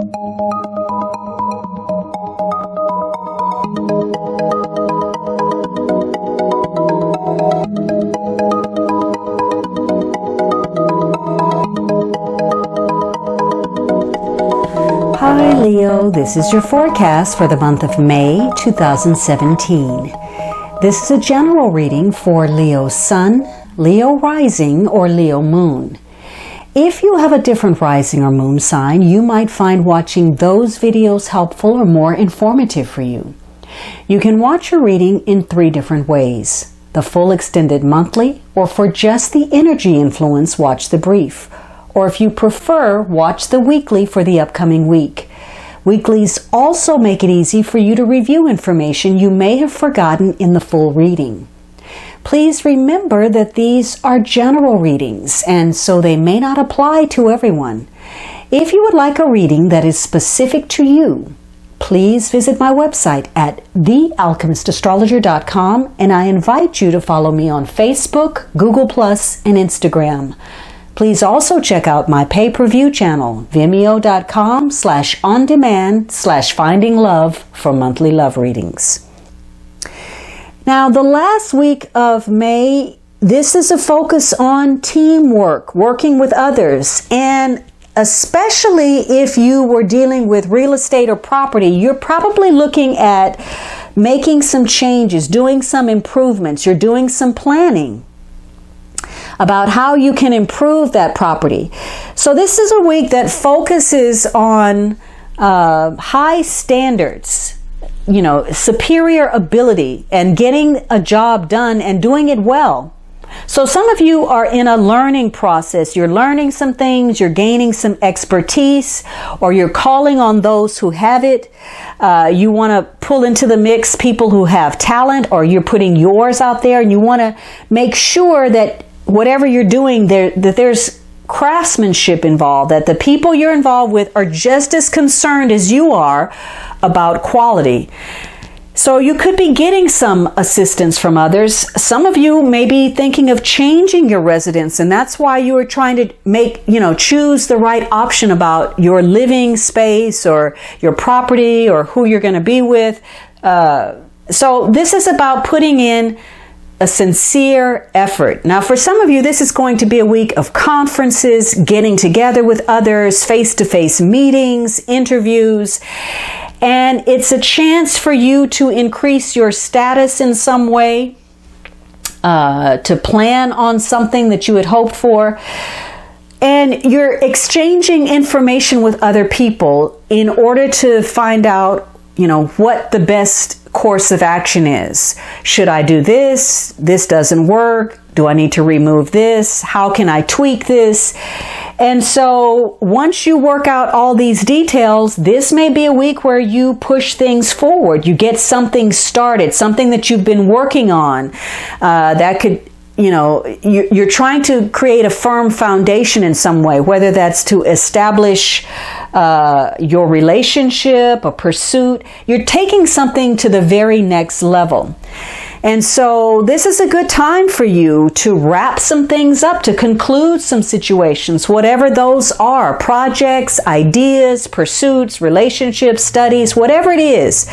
Hi Leo, this is your forecast for the month of May 2017. This is a general reading for Leo Sun, Leo Rising, or Leo Moon. If you have a different rising or moon sign, you might find watching those videos helpful or more informative for you. You can watch your reading in 3 different ways: the full extended monthly, or for just the energy influence, watch the brief. Or if you prefer, watch the weekly for the upcoming week. Weeklies also make it easy for you to review information you may have forgotten in the full reading. Please remember that these are general readings, and so they may not apply to everyone. If you would like a reading that is specific to you, please visit my website at thealchemistastrologer.com, and I invite you to follow me on Facebook, Google+, and Instagram. Please also check out my pay-per-view channel, vimeo.com/on-demand/finding-love for monthly love readings. Now, the last week of May, this is a focus on teamwork, working with others, and especially if you were dealing with real estate or property, you're probably looking at making some changes, doing some improvements, you're doing some planning about how you can improve that property. So this is a week that focuses on high standards, superior ability, and getting a job done and doing it well. So some of you are in a learning process. You're learning some things, you're gaining some expertise, or you're calling on those who have it. You want to pull into the mix people who have talent, or you're putting yours out there, and you want to make sure that whatever you're doing, that there's craftsmanship involved, that the people you're involved with are just as concerned as you are about quality. So you could be getting some assistance from others. Some of you may be thinking of changing your residence, and that's why you are trying to choose the right option about your living space or your property or who you're going to be with. So this is about putting in a sincere effort. Now, for some of you, this is going to be a week of conferences, getting together with others, face-to-face meetings, interviews, and it's a chance for you to increase your status in some way, to plan on something that you had hoped for. And you're exchanging information with other people in order to find out what the best course of action is. Should I do this? This doesn't work. Do I need to remove this? How can I tweak this? And so once you work out all these details, this may be a week where you push things forward. You get something started, something that you've been working on, that could, you're trying to create a firm foundation in some way, whether that's to establish your relationship, a pursuit. You're taking something to the very next level. And so this is a good time for you to wrap some things up, to conclude some situations, whatever those are, projects, ideas, pursuits, relationships, studies, whatever it is.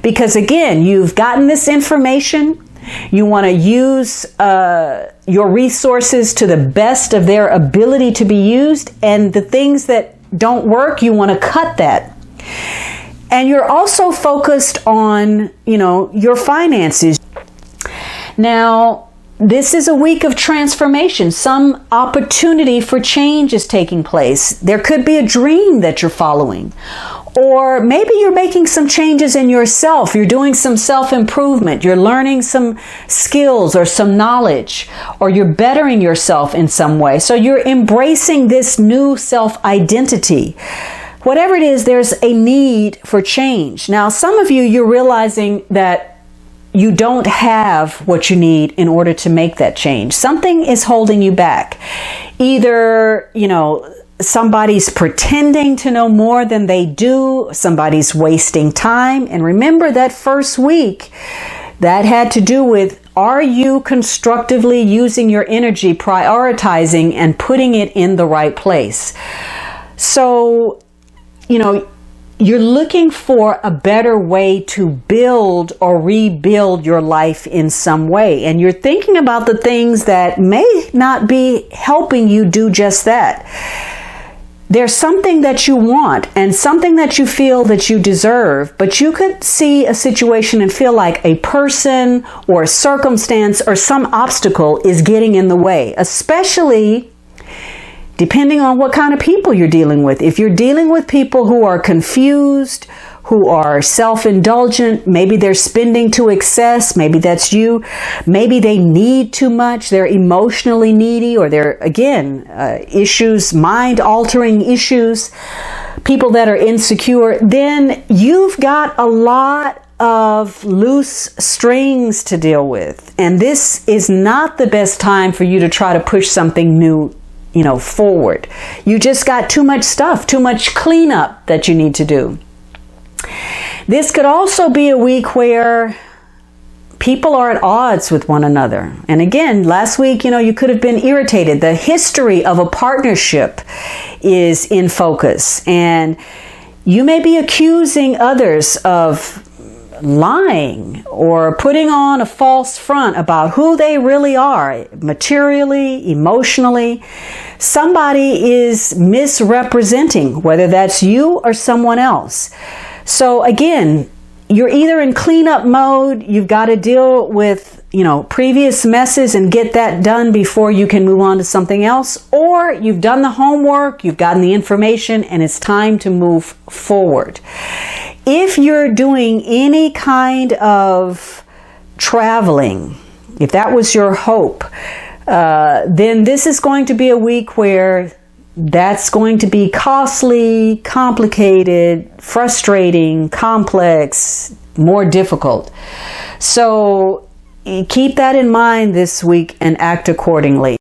Because again, you've gotten this information. You want to use your resources to the best of their ability to be used, and the things that don't work, you want to cut that. And you're also focused on, your finances. Now, this is a week of transformation. Some opportunity for change is taking place. There could be a dream that you're following. Or maybe you're making some changes in yourself. You're doing some self-improvement. You're learning some skills or some knowledge, or you're bettering yourself in some way. So you're embracing this new self-identity. Whatever it is, there's a need for change. Now, some of you're realizing that you don't have what you need in order to make that change. Something is holding you back. Either, somebody's pretending to know more than they do. Somebody's wasting time. And remember that first week, that had to do with, are you constructively using your energy, prioritizing and putting it in the right place? So, you're looking for a better way to build or rebuild your life in some way. And you're thinking about the things that may not be helping you do just that. There's something that you want and something that you feel that you deserve, but you could see a situation and feel like a person or a circumstance or some obstacle is getting in the way, especially depending on what kind of people you're dealing with. If you're dealing with people who are confused, who are self-indulgent, maybe they're spending to excess, maybe that's you, maybe they need too much, they're emotionally needy, or they're, again, issues, mind-altering issues, people that are insecure, then you've got a lot of loose strings to deal with. And this is not the best time for you to try to push something new, forward. You just got too much stuff, too much cleanup that you need to do. This could also be a week where people are at odds with one another. And again, last week, you could have been irritated. The history of a partnership is in focus. And you may be accusing others of lying or putting on a false front about who they really are, materially, emotionally. Somebody is misrepresenting, whether that's you or someone else. So again, you're either in cleanup mode, you've got to deal with, previous messes and get that done before you can move on to something else, or you've done the homework, you've gotten the information, and it's time to move forward. If you're doing any kind of traveling, if that was your hope, then this is going to be a week where that's going to be costly, complicated, frustrating, complex, more difficult. So keep that in mind this week and act accordingly.